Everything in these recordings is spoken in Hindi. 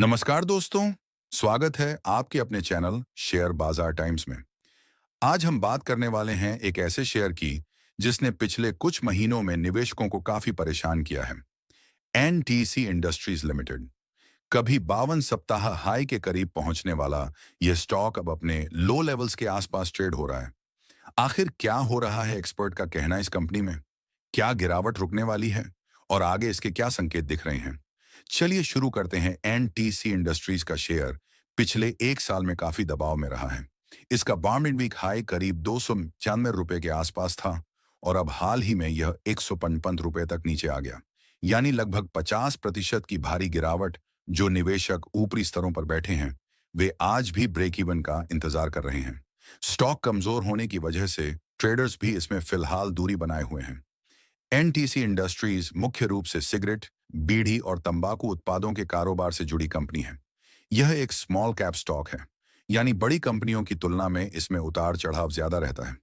नमस्कार दोस्तों, स्वागत है आपके अपने चैनल शेयर बाजार टाइम्स में। आज हम बात करने वाले हैं एक ऐसे शेयर की जिसने पिछले कुछ महीनों में निवेशकों को काफी परेशान किया है। NTC industries limited. कभी 52 सप्ताह हाई के करीब पहुंचने वाला यह स्टॉक अब अपने लो लेवल्स के आसपास ट्रेड हो रहा है। आखिर क्या हो रहा है, एक्सपर्ट का कहना इस कंपनी में? क्या गिरावट रुकने वाली है और आगे इसके क्या संकेत दिख रहे हैं? चलिए शुरू करते हैं। एनटीसी इंडस्ट्रीज का शेयर पिछले एक साल में काफी दबाव में रहा है। इसका बारहवीं वीक हाई करीब ₹295 के आसपास था और अब हाल ही में यह ₹155 तक नीचे आ गया, यानी लगभग 50% की भारी गिरावट। जो निवेशक ऊपरी स्तरों पर बैठे हैं वे आज भी ब्रेक इवन का इंतजार कर रहे हैं। स्टॉक कमजोर होने की वजह से ट्रेडर्स भी इसमें फिलहाल दूरी बनाए हुए हैं। एनटीसी इंडस्ट्रीज मुख्य रूप से सिगरेट, बीड़ी और तंबाकू उत्पादों के कारोबार से जुड़ी कंपनी है। यह एक स्मॉल कैप स्टॉक है, यानी बड़ी कंपनियों की तुलना में इसमें उतार चढ़ाव ज्यादा रहता है।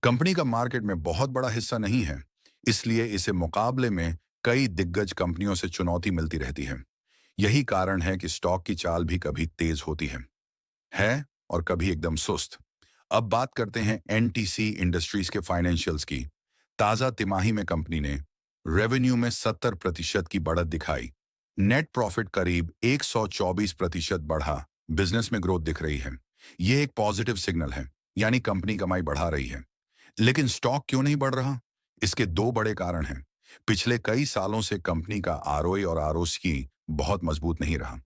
कंपनी का मार्केट में बहुत बड़ा हिस्सा नहीं है, इसलिए इसे मुकाबले में कई दिग्गज कंपनियों से चुनौती मिलती रहती है। यही कारण है कि स्टॉक की चाल भी कभी तेज होती है और कभी एकदम सुस्त। अब बात करते हैं एनटीसी इंडस्ट्रीज के फाइनेंशियल्स की। ताजा तिमाही में कंपनी ने रेवेन्यू में 70% की बढ़त दिखाई। नेट प्रॉफिट करीब 124% बढ़ा। बिजनेस में ग्रोथ दिख रही है। यह एक पॉजिटिव सिग्नल है, यानी कंपनी कमाई बढ़ा रही है। लेकिन स्टॉक क्यों नहीं बढ़ रहा? इसके दो बड़े कारण हैं। पिछले कई सालों से कंपनी का आरओई और आरओसी बहुत मजबूत नहीं रहा।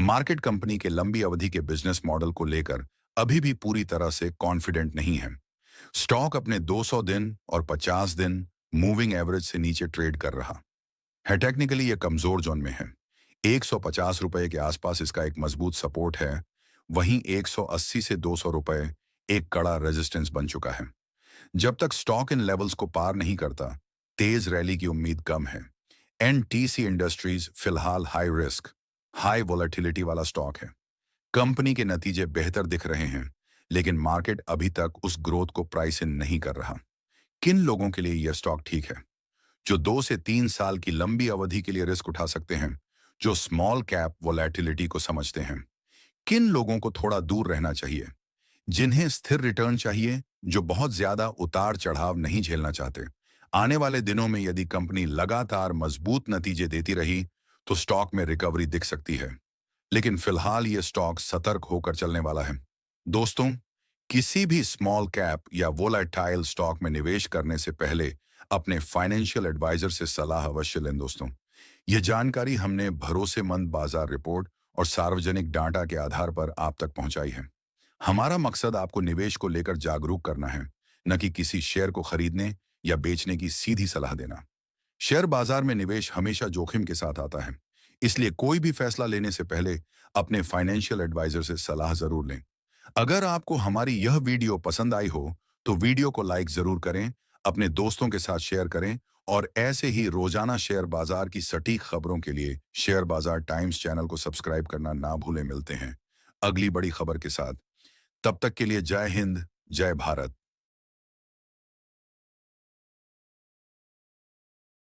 मार्केट कंपनी के लंबी अवधि के बिजनेस मॉडल को लेकर अभी भी पूरी तरह से कॉन्फिडेंट नहीं है। स्टॉक अपने 200 दिन और 50 दिन मूविंग एवरेज से नीचे ट्रेड कर रहा है। टेक्निकली यह कमजोर जोन में है। ₹150 के आसपास इसका एक मजबूत सपोर्ट है। वहीं 180 से ₹200 एक कड़ा रेजिस्टेंस बन चुका है। जब तक स्टॉक इन लेवल्स को पार नहीं करता, तेज रैली की उम्मीद कम है। एनटीसी इंडस्ट्रीज फिलहाल हाई रिस्क, हाई वोलेटिलिटी वाला स्टॉक है। कंपनी के नतीजे बेहतर दिख रहे हैं, लेकिन मार्केट अभी तक उस ग्रोथ को प्राइस इन नहीं कर रहा। किन लोगों के लिए यह स्टॉक ठीक है? जो 2 से 3 साल की लंबी अवधि के लिए रिस्क उठा सकते हैं, जो स्मॉल कैप वोलेटिलिटी को समझते हैं। किन लोगों को थोड़ा दूर रहना चाहिए? जिन्हें स्थिर रिटर्न चाहिए, जो बहुत ज्यादा उतार चढ़ाव नहीं झेलना चाहते। आने वाले दिनों में यदि कंपनी लगातार मजबूत नतीजे देती रही तो स्टॉक में रिकवरी दिख सकती है, लेकिन फिलहाल यह स्टॉक सतर्क होकर चलने वाला है। दोस्तों, किसी भी स्मॉल कैप या वोलेटाइल स्टॉक में निवेश करने से पहले अपने फाइनेंशियल एडवाइजर से सलाह अवश्य लें। दोस्तों, यह जानकारी हमने भरोसेमंद बाजार रिपोर्ट और सार्वजनिक डाटा के आधार पर आप तक पहुंचाई है। हमारा मकसद आपको निवेश को लेकर जागरूक करना है, न कि किसी शेयर को खरीदने या बेचने की सीधी सलाह देना। शेयर बाजार में निवेश हमेशा जोखिम के साथ आता है, इसलिए कोई भी फैसला लेने से पहले अपने फाइनेंशियल एडवाइजर से सलाह जरूर लें। अगर आपको हमारी यह वीडियो पसंद आई हो तो वीडियो को लाइक जरूर करें, अपने दोस्तों के साथ शेयर करें और ऐसे ही रोजाना शेयर बाजार की सटीक खबरों के लिए शेयर बाजार टाइम्स चैनल को सब्सक्राइब करना ना भूलें। मिलते हैं अगली बड़ी खबर के साथ। तब तक के लिए जय हिंद, जय भारत।